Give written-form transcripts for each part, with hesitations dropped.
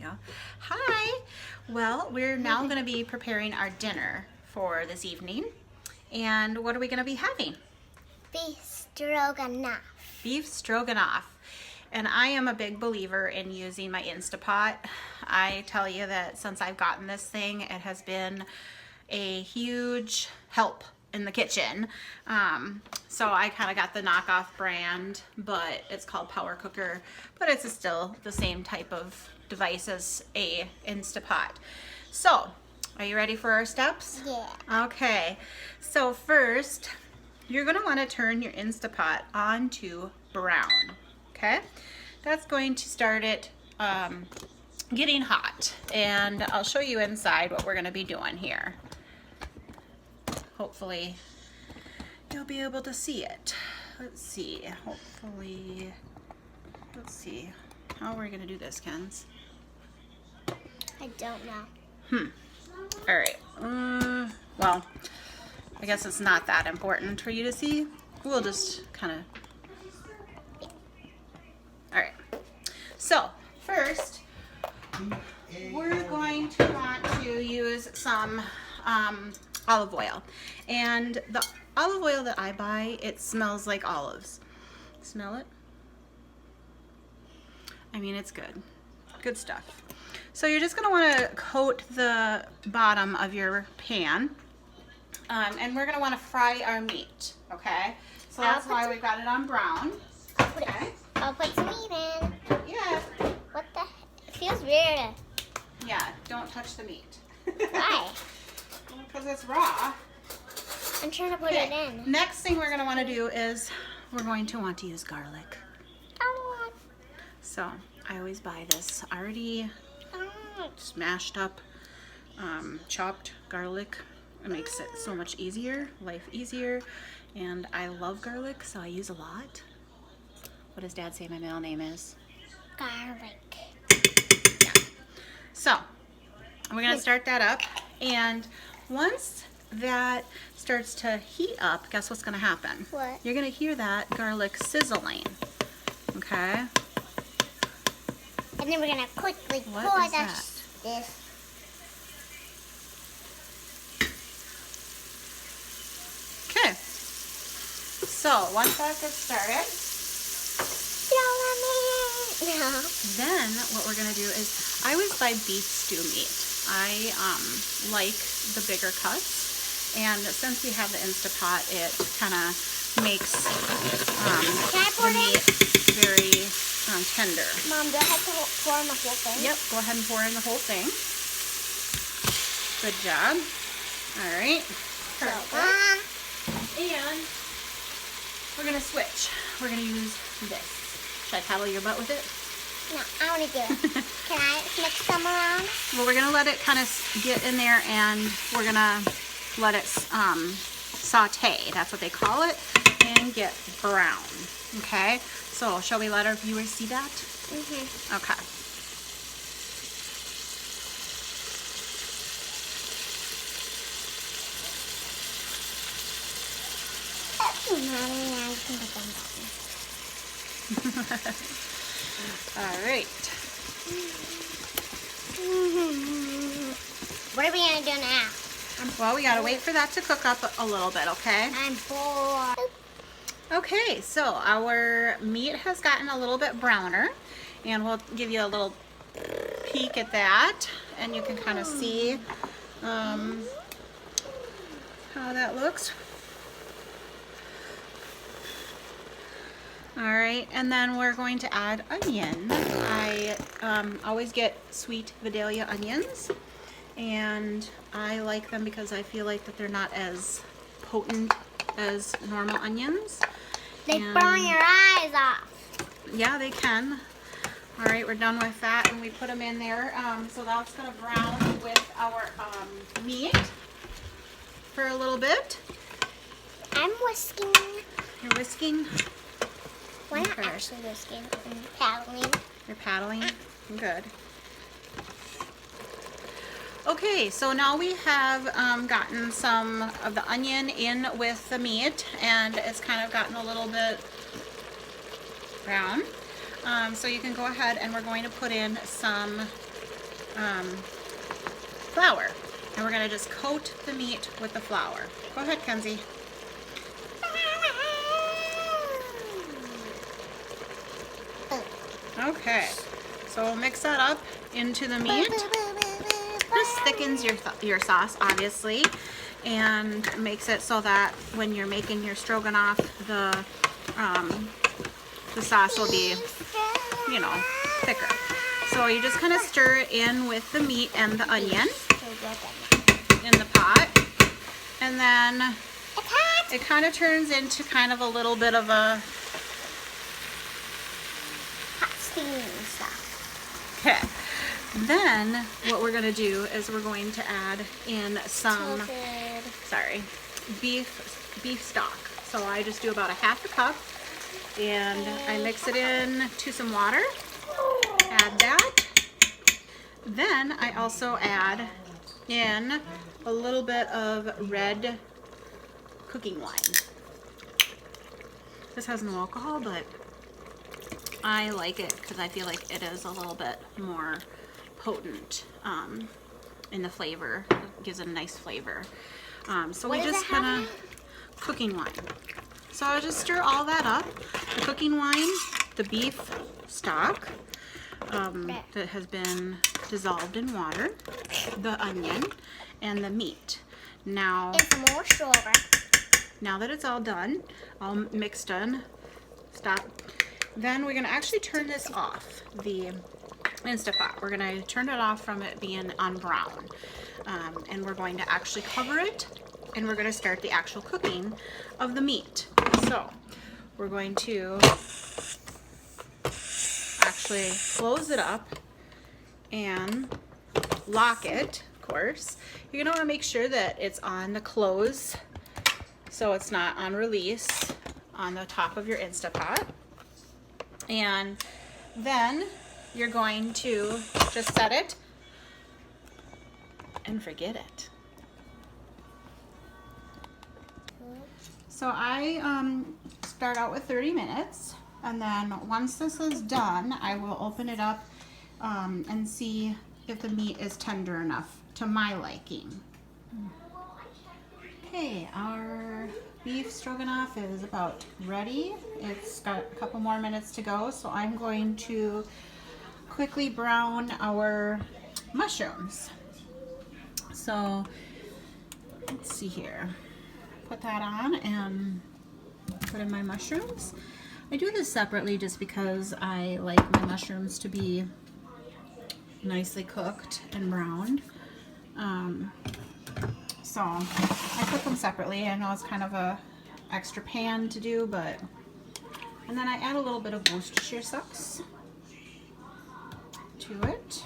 go. Hi. Well, we're now going to be preparing our dinner for this evening. And what are we going to be having? Beef stroganoff. Beef stroganoff. And I am a big believer in using my Instapot. I tell you that since I've gotten this thing, it has been a huge help in the kitchen. So I kind of got the knockoff brand, but it's called Power Cooker, but it's still the same type of device as a Instapot. So, are you ready for our steps? Yeah. Okay, so first, you're gonna wanna turn your Instapot on to brown, okay? That's going to start it getting hot, and I'll show you inside what we're gonna be doing here. Hopefully you'll be able to see it. Let's see, hopefully, let's see. How are we gonna do this, Kenz? I don't know. All right, well, I guess it's not that important for you to see. We'll just kind of, all right. So first, we're going to want to use some olive oil. And the olive oil that I buy, it smells like olives. Smell it? I mean, it's good. Good stuff. So you're just going to want to coat the bottom of your pan. And we're going to want to fry our meat, okay? So that's why we got it on brown. Okay. I'll put some meat in. Yeah. What the heck? It feels weird. Yeah, don't touch the meat. Why? Because it's raw. I'm trying to put it in. Next thing we're going to want to do is we're going to want to use garlic. Oh, So I always buy this already smashed up, chopped garlic. It makes it so much easier, life easier, and I love garlic, so I use a lot. What does Dad say my middle name is? garlic. Yeah. So we're gonna start that up, and once that starts to heat up, guess what's gonna happen? What? You're gonna hear that garlic sizzling. Okay. And then we're gonna quickly What pour is that? this. Okay. So once that gets started, No. then what we're gonna do is, I always buy beef stew meat. I like the bigger cuts, and since we have the Instapot, it kind of makes Can I pour the it in? meat very tender. Mom, do I have to pour in the whole thing? Yep, go ahead and pour in the whole thing. Good job. All right. Perfect. And we're gonna switch. We're gonna use this. Should I paddle your butt with it? No, I want to do it. Can I mix some around? Well, we're gonna let it kind of get in there, and we're gonna let it saute. That's what they call it, and get brown. Okay. So, shall we let our viewers see that? Okay. All right. What are we gonna do now? Well, we gotta wait for that to cook up a little bit, okay? I'm bored. Okay, so our meat has gotten a little bit browner, and we'll give you a little peek at that, and you can kind of see how that looks. All right, and then we're going to add onion. I always get sweet Vidalia onions, and I like them because I feel like that they're not as potent as normal onions. They burn your eyes off. Yeah, they can. All right, we're done with that, and we put them in there. So that's gonna brown with our meat for a little bit. I'm whisking. You're whisking. We're not Okay. actually whisking. I'm paddling. You're paddling. Good. Okay, so now we have gotten some of the onion in with the meat, and it's kind of gotten a little bit brown. So you can go ahead, and we're going to put in some flour. And we're gonna just coat the meat with the flour. Go ahead, Kenzie. Okay, so we'll mix that up into the meat. This thickens your sauce, obviously, and makes it so that when you're making your stroganoff, the sauce will be, you know, thicker. So you just kind of stir it in with the meat and the onion in the pot, and then it kind of turns into kind of a little bit of a hot steaming stuff. okay. Then what we're gonna do is we're going to add in some beef stock. So I just do about a half a cup, and I mix it in to some water. Add that. Then I also add in a little bit of red cooking wine. This has no alcohol, but I like it because I feel like it is a little bit more potent in the flavor. It gives it a nice flavor. So we just kind of cooking wine. So I'll just stir all that up. The cooking wine, the beef stock that has been dissolved in water, the onion, and the meat. Now, it's more sugar. Now that it's all done, all mixed in, stop. Then we're gonna actually turn this off, the Instapot. We're gonna turn it off from it being on brown. And we're going to actually cover it, and we're gonna start the actual cooking of the meat. So we're going to actually close it up and lock it, of course. You're gonna wanna make sure that it's on the close so it's not on release on the top of your Instapot. And then you're going to just set it and forget it. So I start out with 30 minutes, and then once this is done, I will open it up and see if the meat is tender enough to my liking. Okay, our beef stroganoff is about ready. It's got a couple more minutes to go, so I'm going to quickly brown our mushrooms. So let's see here. Put that on and put in my mushrooms. I do this separately just because I like my mushrooms to be nicely cooked and browned. So I cook them separately. I know it's kind of a extra pan to do, but and then I add a little bit of Worcestershire sauce to it.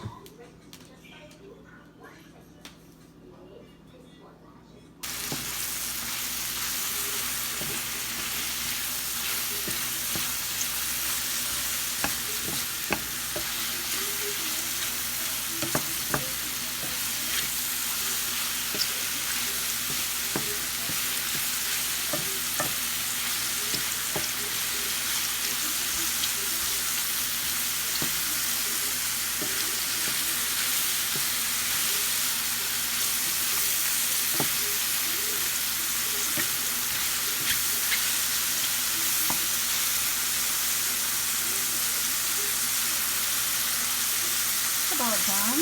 About done.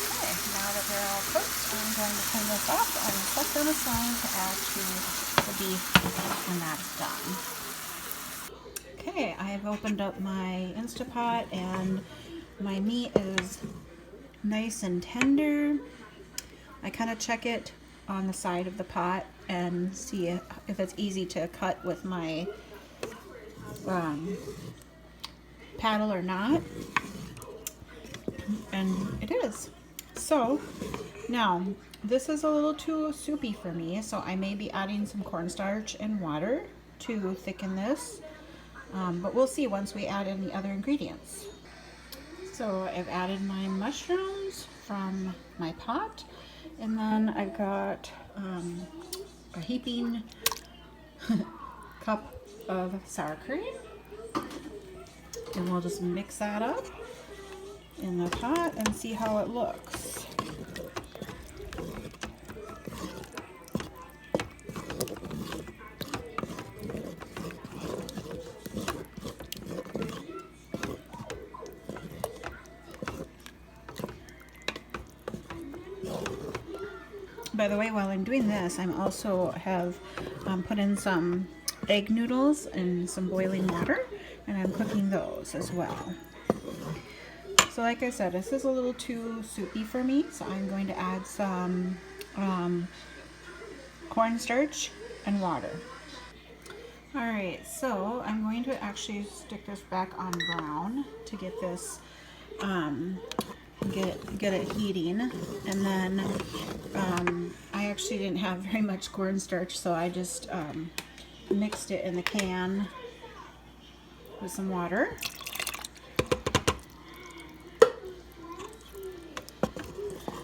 Okay, now that they're all cooked, I'm going to turn this off and set them aside to add to the beef when that's done. Okay, I have opened up my Instapot and my meat is nice and tender. I kind of check it on the side of the pot and see if it's easy to cut with my paddle or not, and it is. So now this is a little too soupy for me, so I may be adding some cornstarch and water to thicken this, but we'll see once we add in the other ingredients. So I've added my mushrooms from my pot, and then I've got a heaping cup of sour cream. And we'll just mix that up in the pot and see how it looks. By the way, while I'm doing this, I'm also have put in some egg noodles and some boiling water, and I'm cooking those as well. So like I said, this is a little too soupy for me, so I'm going to add some cornstarch and water. Alright, so I'm going to actually stick this back on brown to get this get it heating, and then I actually didn't have very much cornstarch, so I just mixed it in the can with some water.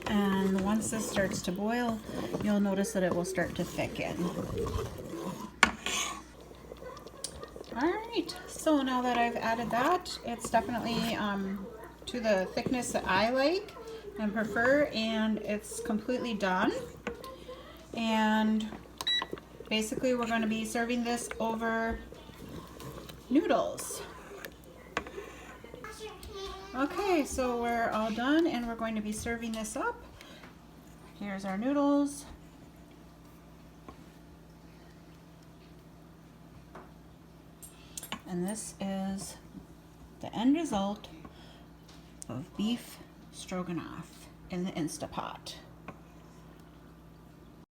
And once this starts to boil, you'll notice that it will start to thicken. Alright, so now that I've added that, it's definitely to the thickness that I like and prefer, and it's completely done. And basically we're going to be serving this over noodles. Okay, so we're all done and we're going to be serving this up. Here's our noodles. And this is the end result of beef stroganoff in the Instapot.